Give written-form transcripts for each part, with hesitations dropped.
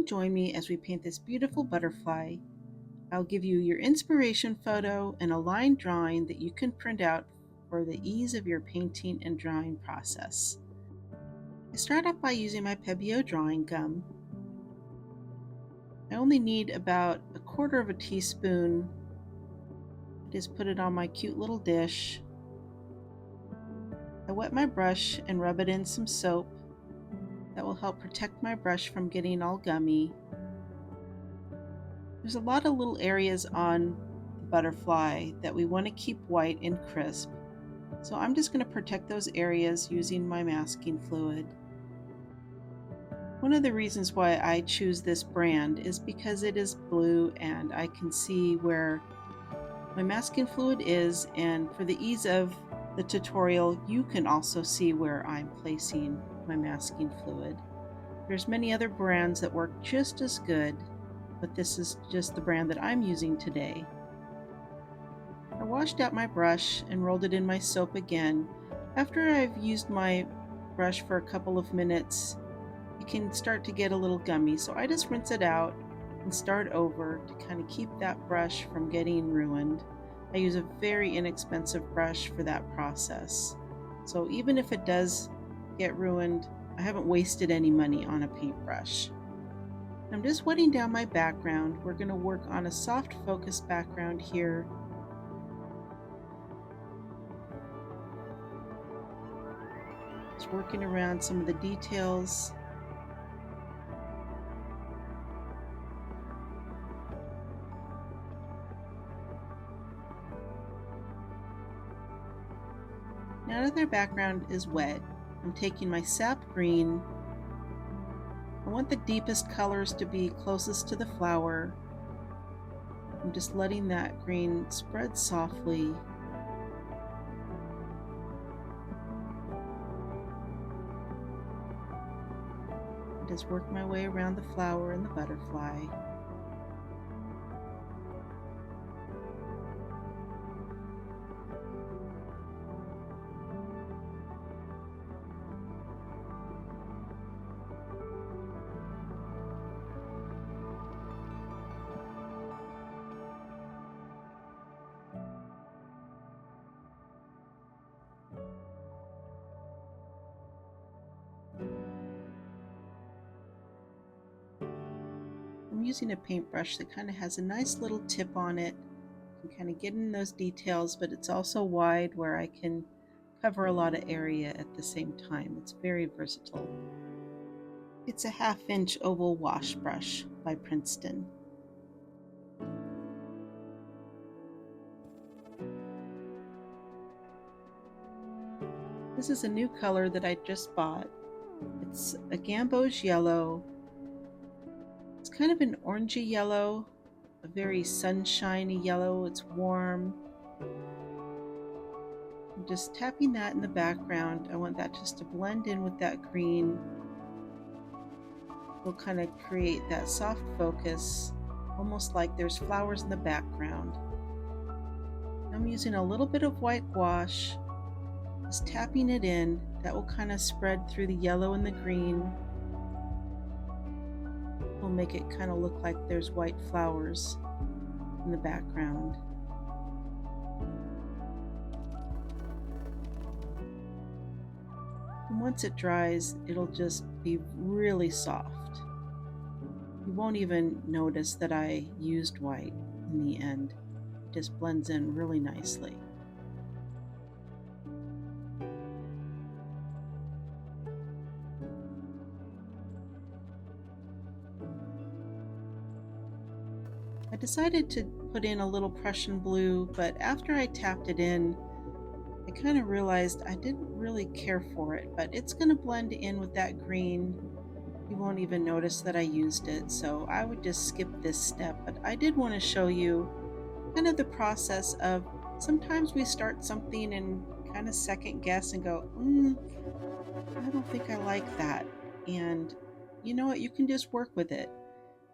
Come join me as we paint this beautiful butterfly. I'll give you your inspiration photo and a line drawing that you can print out for the ease of your painting and drawing process. I start off by using my Pebeo Drawing gum. I only need about 1/4 teaspoon. I just put it on my cute little dish. I wet my brush and rub it in some soap. That will help protect my brush from getting all gummy. There's a lot of little areas on the butterfly that we want to keep white and crisp, so I'm just going to protect those areas using my masking fluid. One of the reasons why I choose this brand is because it is blue and I can see where my masking fluid is, and for the ease of the tutorial, you can also see where I'm placing my masking fluid. There's many other brands that work just as good, but this is just the brand that I'm using today. I washed out my brush and rolled it in my soap again. After I've used my brush for a couple of minutes, it can start to get a little gummy, so I just rinse it out and start over to kind of keep that brush from getting ruined. I use a very inexpensive brush for that process, so even if it does get ruined, I haven't wasted any money on a paintbrush. I'm just wetting down my background. We're going to work on a soft focus background here. Just working around some of the details. Now that their background is wet, I'm taking my Sap Green. I want the deepest colors to be closest to the flower. I'm just letting that green spread softly. I just work my way around the flower and the butterfly. I'm using a paintbrush that kind of has a nice little tip on it. You can kind of get in those details, but it's also wide where I can cover a lot of area at the same time. It's very versatile. It's a 1/2-inch oval wash brush by Princeton. This is a new color that I just bought. It's a Gamboled yellow. It's kind of an orangey yellow, a very sunshiny yellow. It's warm. I'm just tapping that in the background. I want that just to blend in with that green. We'll kind of create that soft focus, almost like there's flowers in the background. I'm using a little bit of white gouache, just tapping it in. That will kind of spread through the yellow and the green. Will make it kind of look like there's white flowers in the background. And once it dries, it'll just be really soft. You won't even notice that I used white in the end. It just blends in really nicely. I decided to put in a little Prussian blue, but after I tapped it in, I kind of realized I didn't really care for it, but it's going to blend in with that green. You won't even notice that I used it, so I would just skip this step. But I did want to show you kind of the process of sometimes we start something and kind of second guess and go, I don't think I like that. And you know what? You can just work with it.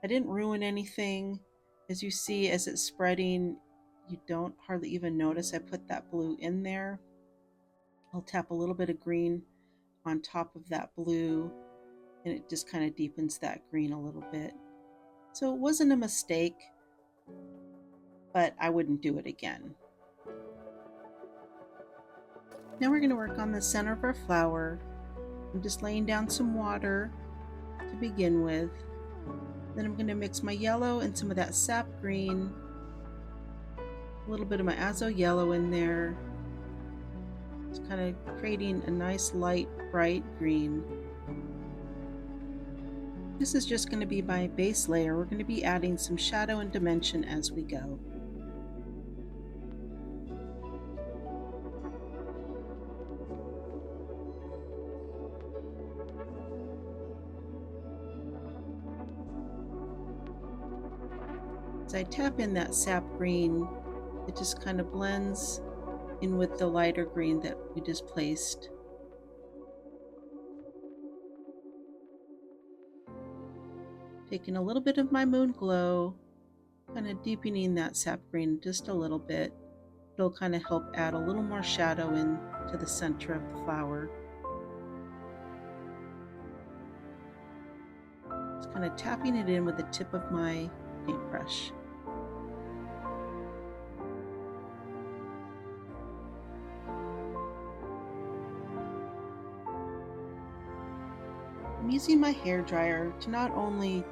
I didn't ruin anything. As you see, as it's spreading, you don't hardly even notice I put that blue in there. I'll tap a little bit of green on top of that blue and it just kind of deepens that green a little bit. So it wasn't a mistake, but I wouldn't do it again. Now we're going to work on the center of our flower. I'm just laying down some water to begin with. Then I'm going to mix my yellow and some of that sap green, a little bit of my Azo Yellow in there. Just kind of creating a nice light bright green. This is just going to be my base layer. We're going to be adding some shadow and dimension as we go. As I tap in that sap green, it just kind of blends in with the lighter green that we just placed. Taking a little bit of my Moonglow, kind of deepening that sap green just a little bit. It'll kind of help add a little more shadow into the center of the flower. Just kind of tapping it in with the tip of my paintbrush. I'm using my hairdryer to not only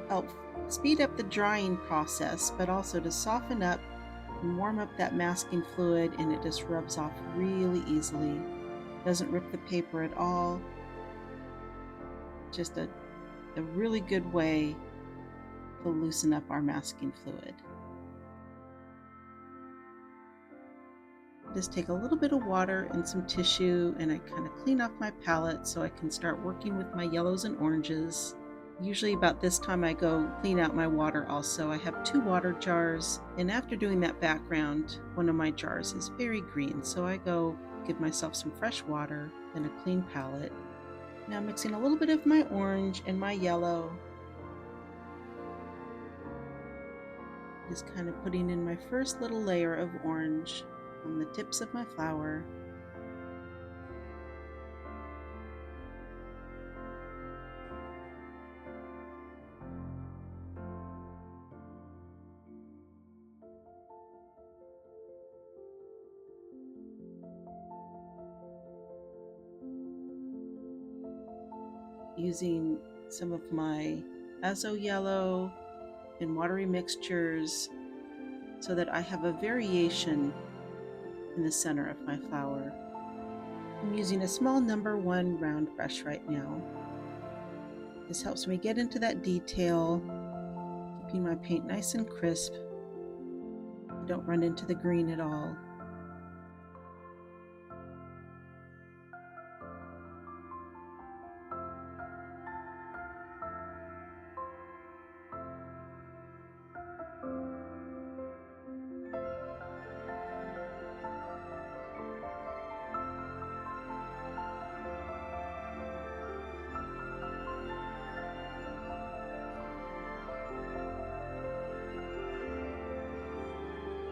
help speed up the drying process, but also to soften up and warm up that masking fluid, and it just rubs off really easily. Doesn't rip the paper at all. Just a really good way to loosen up our masking fluid. Just take a little bit of water and some tissue, and I kind of clean off my palette so I can start working with my yellows and oranges. Usually about this time I go clean out my water also. I have 2 water jars, and after doing that background, one of my jars is very green, so I go give myself some fresh water and a clean palette. Now mixing a little bit of my orange and my yellow. Just kind of putting in my first little layer of orange on the tips of my flower. Using some of my Azo Yellow and watery mixtures so that I have a variation in the center of my flower. I'm using a small number 1 round brush right now. This helps me get into that detail, keeping my paint nice and crisp. I don't run into the green at all.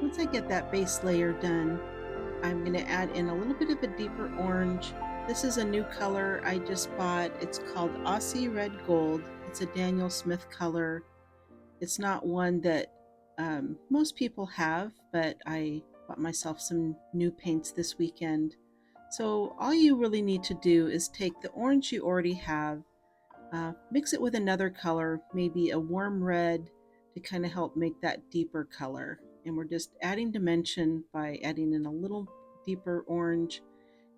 Once I get that base layer done, I'm going to add in a little bit of a deeper orange. This is a new color I just bought. It's called Aussie Red Gold. It's a Daniel Smith color. It's not one that most people have, but I bought myself some new paints this weekend. So all you really need to do is take the orange you already have, mix it with another color, maybe a warm red, to kind of help make that deeper color. And we're just adding dimension by adding in a little deeper orange.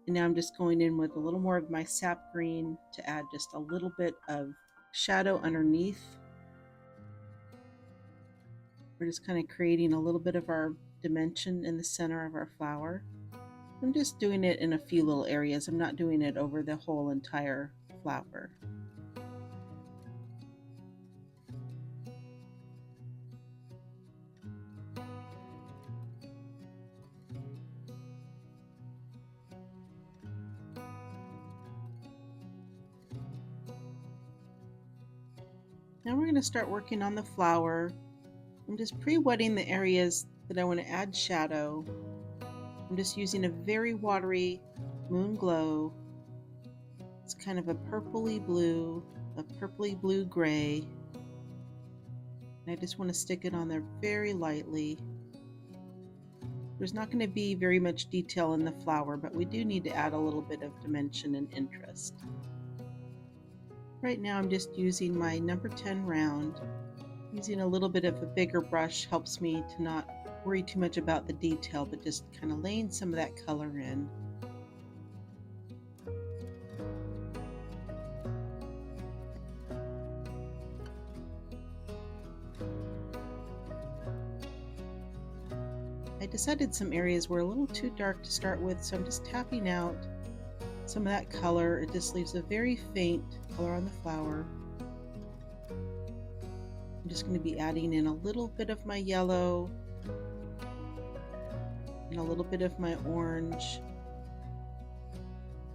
And now I'm just going in with a little more of my sap green to add just a little bit of shadow underneath. We're just kind of creating a little bit of our dimension in the center of our flower. I'm just doing it in a few little areas. I'm not doing it over the whole entire flower. Now we're going to start working on the flower. I'm just pre-wetting the areas that I want to add shadow. I'm just using a very watery Moonglow. It's kind of a purpley blue gray. And I just want to stick it on there very lightly. There's not going to be very much detail in the flower, but we do need to add a little bit of dimension and interest. Right now I'm just using my number 10 round. Using a little bit of a bigger brush helps me to not worry too much about the detail, but just kind of laying some of that color in. I decided some areas were a little too dark to start with, so I'm just tapping out some of that color. It just leaves a very faint color on the flower. I'm just going to be adding in a little bit of my yellow and a little bit of my orange.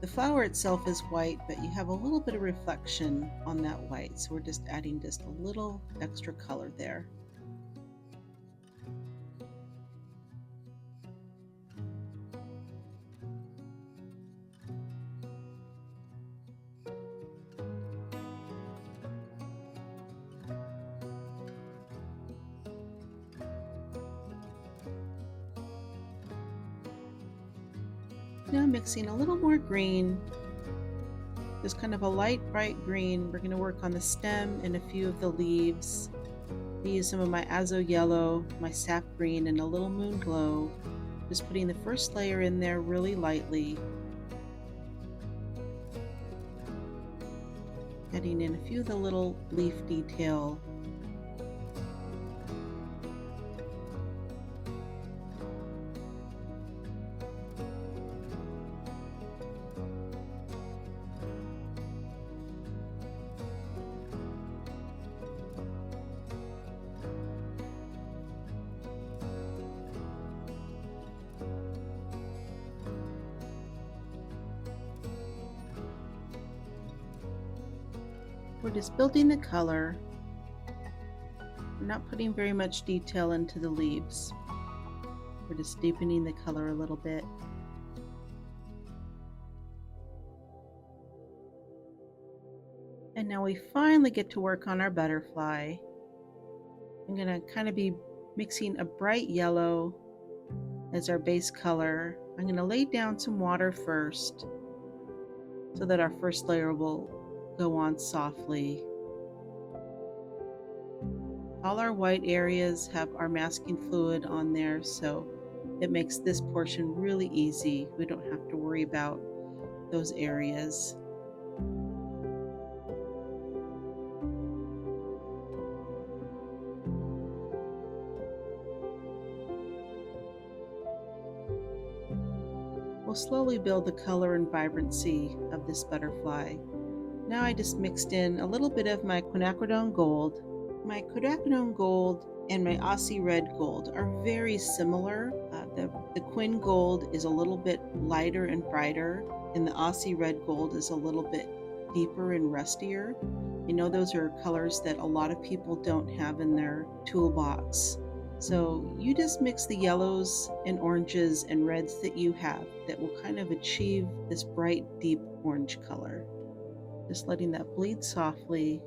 The flower itself is white, but you have a little bit of reflection on that white, so we're just adding just a little extra color there. Now mixing a little more green, just kind of a light bright green. We're going to work on the stem and a few of the leaves. I use some of my Azo Yellow, my Sap Green, and a little Moonglow. Just putting the first layer in there really lightly. Adding in a few of the little leaf detail. We're just building the color. We're not putting very much detail into the leaves. We're just deepening the color a little bit. And now we finally get to work on our butterfly. I'm going to kind of be mixing a bright yellow as our base color. I'm going to lay down some water first so that our first layer will go on softly. All our white areas have our masking fluid on there, so it makes this portion really easy. We don't have to worry about those areas. We'll slowly build the color and vibrancy of this butterfly. Now I just mixed in a little bit of my Quinacridone Gold. My Quinacridone Gold and my Aussie Red Gold are very similar. The Quin Gold is a little bit lighter and brighter, and the Aussie Red Gold is a little bit deeper and rustier. I know those are colors that a lot of people don't have in their toolbox. So you just mix the yellows and oranges and reds that you have that will kind of achieve this bright, deep orange color. Just letting that bleed softly.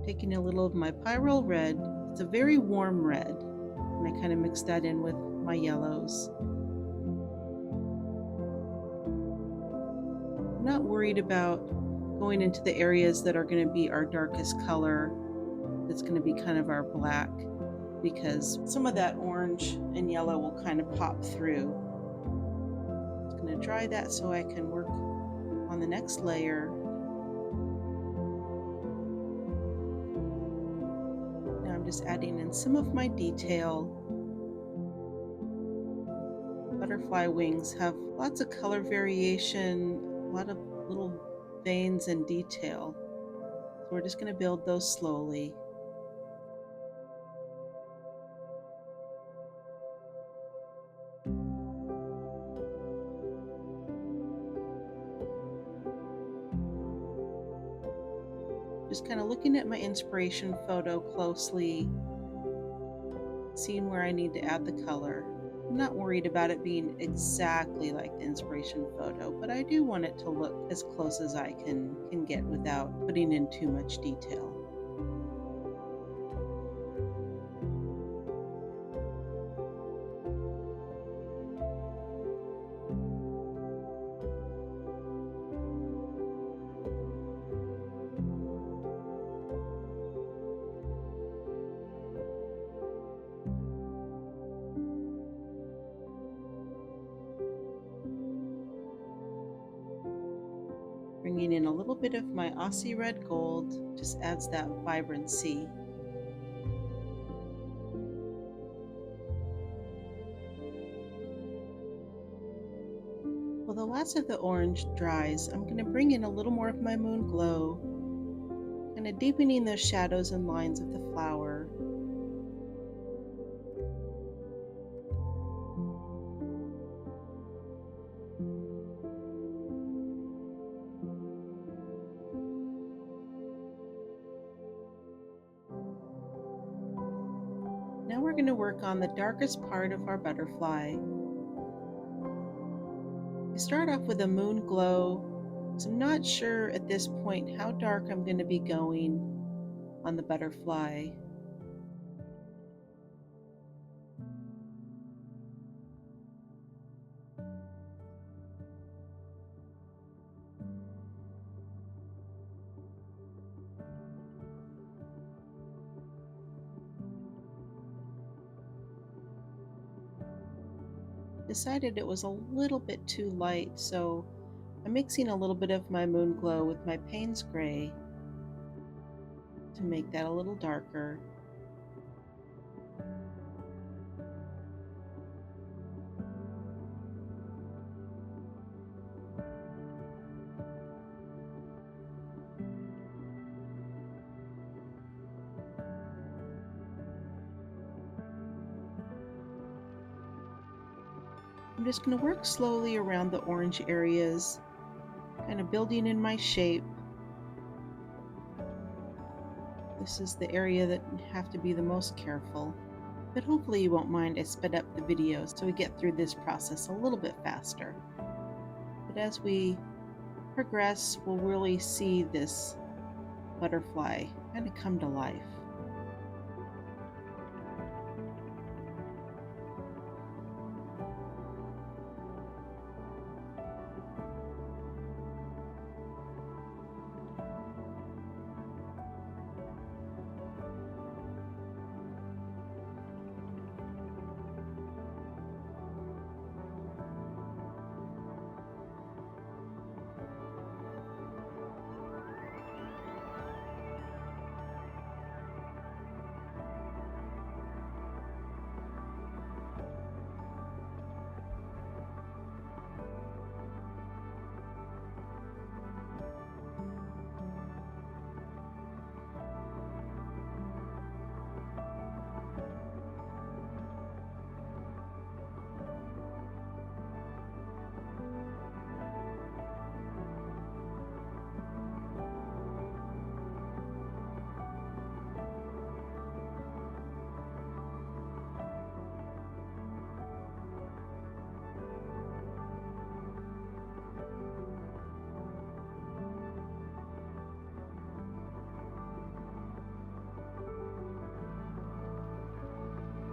Taking a little of my Pyrrole Red. It's a very warm red, and I kind of mix that in with my yellows. I'm not worried about going into the areas that are going to be our darkest color. That's going to be kind of our black, because some of that orange and yellow will kind of pop through. I'm going to dry that so I can work on the next layer. Now I'm just adding in some of my detail. Butterfly wings have lots of color variation, a lot of little veins and detail. So we're just going to build those slowly. Just kind of looking at my inspiration photo closely, seeing where I need to add the color. I'm not worried about it being exactly like the inspiration photo, but I do want it to look as close as I can get without putting in too much detail. Bringing in a little bit of my Aussie Red Gold just adds that vibrancy. While the last of the orange dries, I'm going to bring in a little more of my Moonglow, kind of deepening those shadows and lines of the flower. Now we're going to work on the darkest part of our butterfly. I start off with a Moonglow, so I'm not sure at this point how dark I'm going to be going on the butterfly. Decided it was a little bit too light, so I'm mixing a little bit of my Moonglow with my Paynes gray to make that a little darker. I'm just going to work slowly around the orange areas, kind of building in my shape. This is the area that I have to be the most careful, but hopefully you won't mind I sped up the video so we get through this process a little bit faster. But as we progress, we'll really see this butterfly kind of come to life.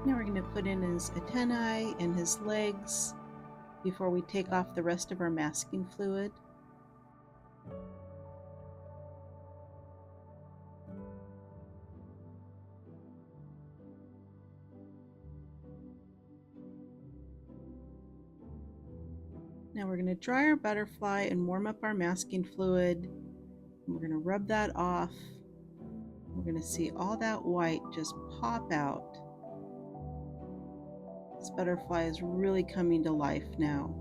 Now we're going to put in his antennae and his legs before we take off the rest of our masking fluid. Now we're going to dry our butterfly and warm up our masking fluid. We're going to rub that off. We're going to see all that white just pop out. This butterfly is really coming to life now.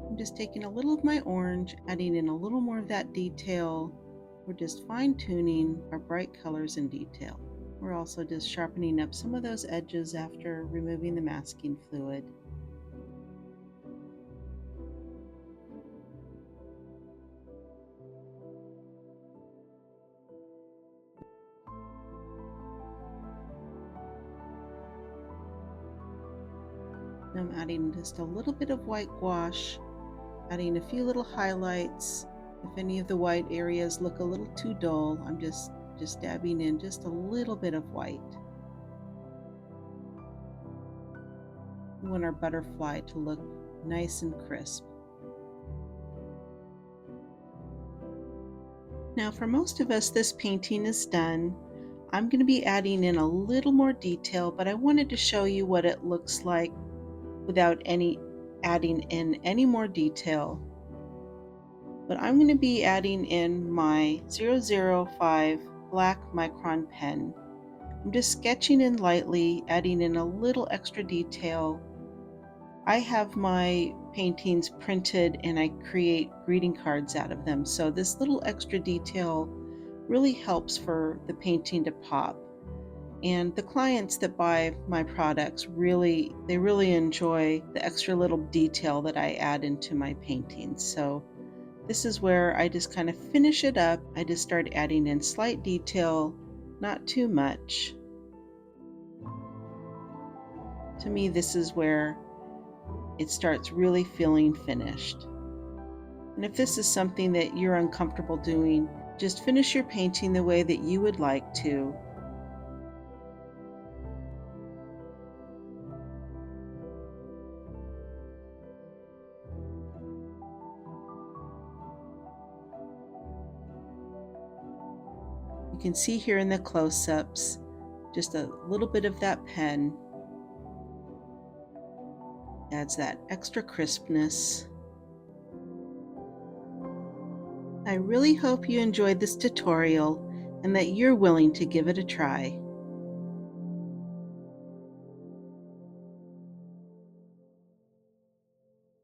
I'm just taking a little of my orange, adding in a little more of that detail. We're just fine-tuning our bright colors and detail. We're also just sharpening up some of those edges after removing the masking fluid. I'm adding just a little bit of white gouache, adding a few little highlights. If any of the white areas look a little too dull, I'm just dabbing in just a little bit of white. We want our butterfly to look nice and crisp. Now for most of us, this painting is done. I'm going to be adding in a little more detail, but I wanted to show you what it looks like without adding in any more detail. But I'm going to be adding in my 005 black micron pen. I'm just sketching in lightly, adding in a little extra detail. I have my paintings printed and I create greeting cards out of them, so this little extra detail really helps for the painting to pop. And the clients that buy my products really enjoy the extra little detail that I add into my paintings. So this is where I just kind of finish it up. I just start adding in slight detail, not too much. To me, this is where it starts really feeling finished. And if this is something that you're uncomfortable doing, just finish your painting the way that you would like to. You can see here in the close-ups, just a little bit of that pen adds that extra crispness. I really hope you enjoyed this tutorial and that you're willing to give it a try.